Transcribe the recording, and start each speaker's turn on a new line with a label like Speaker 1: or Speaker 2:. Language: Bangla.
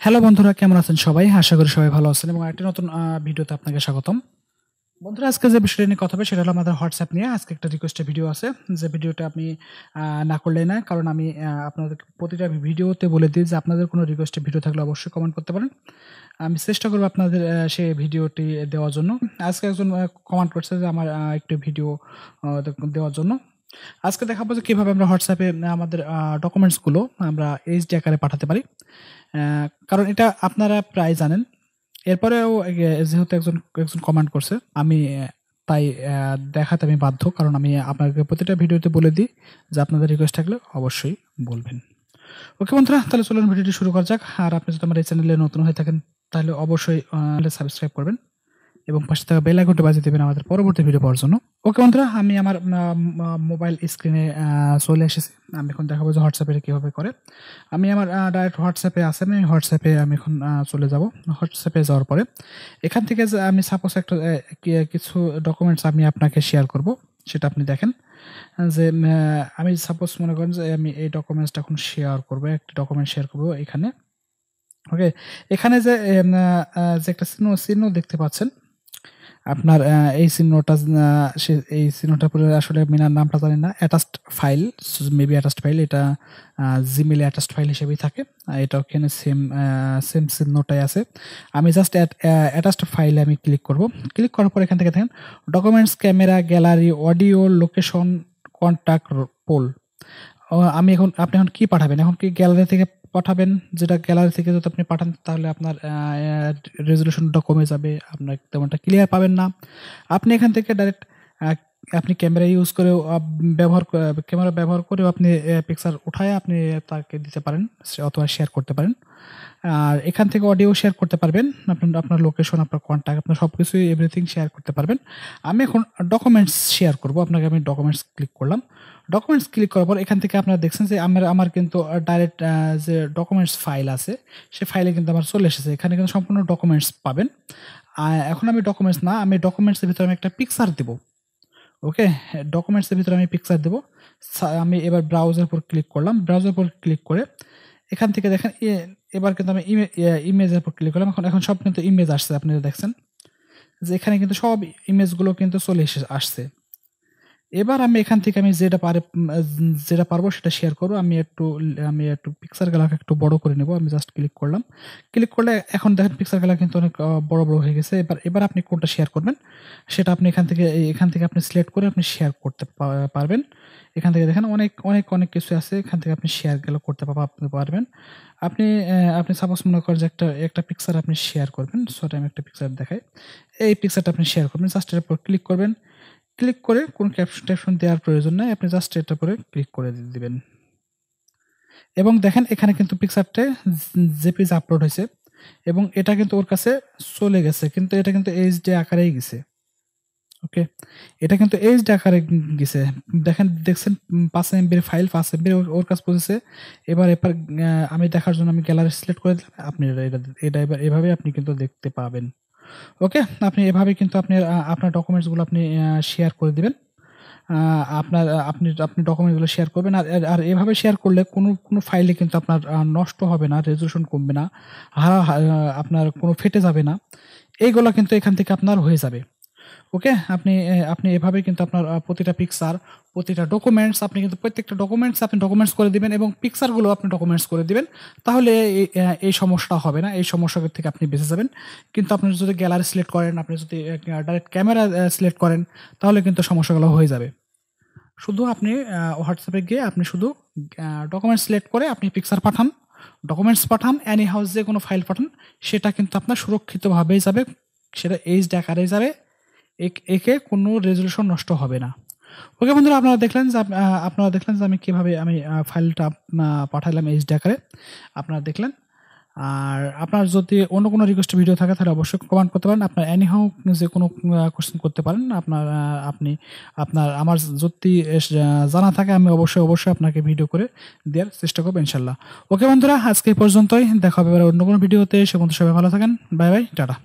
Speaker 1: হ্যালো বন্ধুরা, কেমন আছেন সবাই? আশা করি সবাই ভালো আছেন এবং একটা নতুন ভিডিওতে আপনাকে স্বাগতম। বন্ধুরা, আজকে যে বিষয়টা নিয়ে কথা হবে সেটা হলো আমাদের হোয়াটসঅ্যাপ নিয়ে। আজকে একটা রিকোয়েস্টের ভিডিও আছে, যে ভিডিওটা আপনি না করলেই না, কারণ আমি আপনাদেরকে প্রতিটা ভিডিওতে বলে দিই যে আপনাদের কোনো রিকোয়েস্টের ভিডিও থাকলে অবশ্যই কমেন্ট করতে পারেন। আমি চেষ্টা করব আপনাদের সেই ভিডিওটি দেওয়ার জন্য। আজকে একজন কমেন্ট করছে যে আমার একটু ভিডিও দেওয়ার জন্য। আজকে দেখাবো যে কীভাবে আমরা হোয়াটসঅ্যাপে আমাদের ডকুমেন্টসগুলো আমরা এইচডি আকারে পাঠাতে পারি। কারণ এটা আপনারা প্রায় জানেন। এরপরেও যেহেতু একজন কমেন্ট করছে, আমি তাই দেখাতে আমি বাধ্য। কারণ আমি আপনাকে প্রতিটা ভিডিওতে বলে দিই যে আপনাদের রিকোয়েস্ট থাকলে অবশ্যই বলবেন। ওকে বন্ধুরা, তাহলে চলুন ভিডিওটি শুরু করা যাক। আর আপনি যদি আমার এই চ্যানেলে নতুন হয়ে থাকেন তাহলে অবশ্যই সাবস্ক্রাইব করবেন এবং পাশে থাকা বেল আইকনটি বাজিয়ে দেবেন আমাদের পরবর্তী ভিডিও পাওয়ার জন্য। ওকে বন্ধুরা, আমি আমার মোবাইল স্ক্রিনে চলে এসেছি। আমি এখন দেখাবো যে হোয়াটসঅ্যাপে কীভাবে করে। আমি আমার ডাইরেক্ট হোয়াটসঅ্যাপে আছে, আমি হোয়াটসঅ্যাপে আমি এখন চলে যাব। হোয়াটসঅ্যাপে যাওয়ার পরে এখান থেকে যে আমি সাপোজ একটা কিছু ডকুমেন্টস আমি আপনাকে শেয়ার করব, সেটা আপনি দেখেন। যে আমি সাপোজ মনে করেন যে আমি এই ডকুমেন্টসটা এখন শেয়ার করব, একটি ডকুমেন্ট শেয়ার করব এখানে। ওকে, এখানে যে একটা চিহ্ন দেখতে পাচ্ছেন আপনার, এই চিহ্নটা এই চিহ্নটার পরে আসলে মিনার নামটা জানি না। Attached file, maybe attached file, এটা জিমেইলে অ্যাটাচড ফাইল হিসেবেই থাকে। এটা ওখানে সেম চিহ্নটাই আছে। আমি জাস্ট অ্যাটাচড ফাইলে আমি ক্লিক করব। ক্লিক করার পর এখান থেকে দেখেন documents, camera, gallery, audio, location, contact, poll. আপনি এখন কি পাঠাবেন? এখন কি গ্যালারি থেকে পাঠাবেন? যেটা গ্যালারি থেকে যদি আপনি পাঠান তাহলে আপনার রেজলিউশনটা কমে যাবে, আপনার তেমনটা ক্লিয়ার পাবেন না। আপনি এখান থেকে ডাইরেক্ট আপনি ক্যামেরা ইউজ করেও ক্যামেরা ব্যবহার করেও আপনি পিকচার উঠায় আপনি তাকে দিতে পারেন অথবা শেয়ার করতে পারেন। আর এখান থেকে অডিও শেয়ার করতে পারবেন, আপনার লোকেশন, আপনার কন্ট্যাক্ট, আপনার সব কিছুই এভরিথিং শেয়ার করতে পারবেন। আমি এখন ডকুমেন্টস শেয়ার করব। আপনাকে আমি ডকুমেন্টস ক্লিক করলাম। ডকুমেন্টস ক্লিক করার পর এখান থেকে আপনারা দেখছেন যে আমার কিন্তু ডাইরেক্ট যে ডকুমেন্টস ফাইল আছে সেই ফাইলে কিন্তু আমার চলে এসেছে। এখানে কিন্তু সম্পূর্ণ ডকুমেন্টস পাবেন। এখন আমি ডকুমেন্টসের ভিতরে আমি একটা পিকচার দেব। ওকে, ডকুমেন্টসের ভিতরে আমি পিকচার দেব। আমি এবার ব্রাউজার উপর ক্লিক করলাম। ব্রাউজার উপর ক্লিক করে এখান থেকে দেখেন এবার কিন্তু আমি ইমেজের উপর ক্লিক করলাম। এখন সব কিন্তু ইমেজ আসছে। আপনারা দেখছেন যে এখানে কিন্তু সব ইমেজগুলো কিন্তু চলে আসছে। এবার আমি এখান থেকে আমি যেটা পারবো সেটা শেয়ার করবো। আমি একটু পিকচারগুলোকে একটু বড় করে নেব। আমি জাস্ট ক্লিক করলাম। ক্লিক করলে এখন দেখেন পিকচারগুলো কিন্তু অনেক বড় হয়ে গেছে। এবার আপনি কোনটা শেয়ার করবেন সেটা আপনি এখান থেকে আপনি সিলেক্ট করে আপনি শেয়ার করতে পারবেন। এখান থেকে দেখেন অনেক কিছু আছে। এখান থেকে আপনি শেয়ারগুলো করতে পারবেন। আপনি সাপোজ মনে করেন যে একটা পিকচার আপনি শেয়ার করবেন। সরি, আমি একটা পিকচার দেখাই। এই পিকচারটা আপনি শেয়ার করবেন। জাস্ট এর উপর ক্লিক করবেন। ক্লিক করে কোনো ক্যাপশন দেওয়ার প্রয়োজন নাই। আপনি জাস্ট এটার উপরে ক্লিক করে দিবেন এবং দেখেন এখানে কিন্তু পিকচারটা জেপিজি আপলোড হয়েছে এবং এটা কিন্তু ওর কাছে চলে গেছে, কিন্তু এটা কিন্তু এইচডি আকারেই গেছে। ওকে, এটা কিন্তু এইচডি আকারে গেছে। দেখছেন 5 MB ফাইল, 5 MB ওর কাছে পৌঁছেছে। এবার আমি দেখার জন্য আমি গ্যালারি সিলেক্ট করে দিলাম। আপনি এটা এবার এভাবে আপনি কিন্তু দেখতে পাবেন। ওকে, আপনি এভাবে কিন্তু আপনার ডকুমেন্টসগুলো আপনি শেয়ার করে দিবেন। আপনি ডকুমেন্টগুলো শেয়ার করবেন। আর এভাবে শেয়ার করলে কোনো ফাইলে কিন্তু আপনার নষ্ট হবে না, রেজলিউশন কমবে না, আপনার কোনো ফেটে যাবে না। এইগুলো কিন্তু এখান থেকে আপনার হয়ে যাবে। ওকে, আপনি এভাবে কিন্তু আপনার প্রতিটা পিকচার, প্রতিটা ডকুমেন্টস, আপনি কিন্তু প্রত্যেকটা ডকুমেন্টস করে দিবেন এবং পিকচারগুলো আপনি ডকুমেন্টস করে দিবেন। তাহলে এই সমস্যাটা হবে না, এই সমস্যা থেকে আপনি বেঁচে যাবেন। কিন্তু আপনি যদি গ্যালারি সিলেক্ট করেন, আপনি যদি ডাইরেক্ট ক্যামেরা সিলেক্ট করেন তাহলে কিন্তু সমস্যাগুলো হয়ে যাবে। শুধু আপনি হোয়াটসঅ্যাপে গিয়ে আপনি শুধু ডকুমেন্টস সিলেক্ট করে আপনি পিকচার পাঠান, ডকুমেন্টস পাঠান, অ্যানি হাউস যে কোনো ফাইল পাঠান, সেটা কিন্তু আপনার সুরক্ষিতভাবেই যাবে, সেটা এইচডি আকারে যাবে। একে কোনো রেজলিউশন নষ্ট হবে না। ওকে বন্ধুরা, আপনারা দেখলেন যে আমি কীভাবে ফাইলটা পাঠালাম এইচডি আকারে, আপনারা দেখলেন। আর আপনার যদি অন্য কোনো রিকোয়েস্ট ভিডিও থাকে তাহলে অবশ্যই কমেন্ট করতে পারেন। আপনার এনিহাউ যে কোনো কোয়েশ্চেন করতে পারেন। আমার যদি জানা থাকে আমি অবশ্যই আপনাকে ভিডিও করে দেওয়ার চেষ্টা করবো ইনশাল্লাহ। ওকে বন্ধুরা, আজকে এই পর্যন্তই। দেখা হবে অন্য কোনো ভিডিওতে। সে পর্যন্ত সবাই ভালো থাকেন। Bye bye, tata.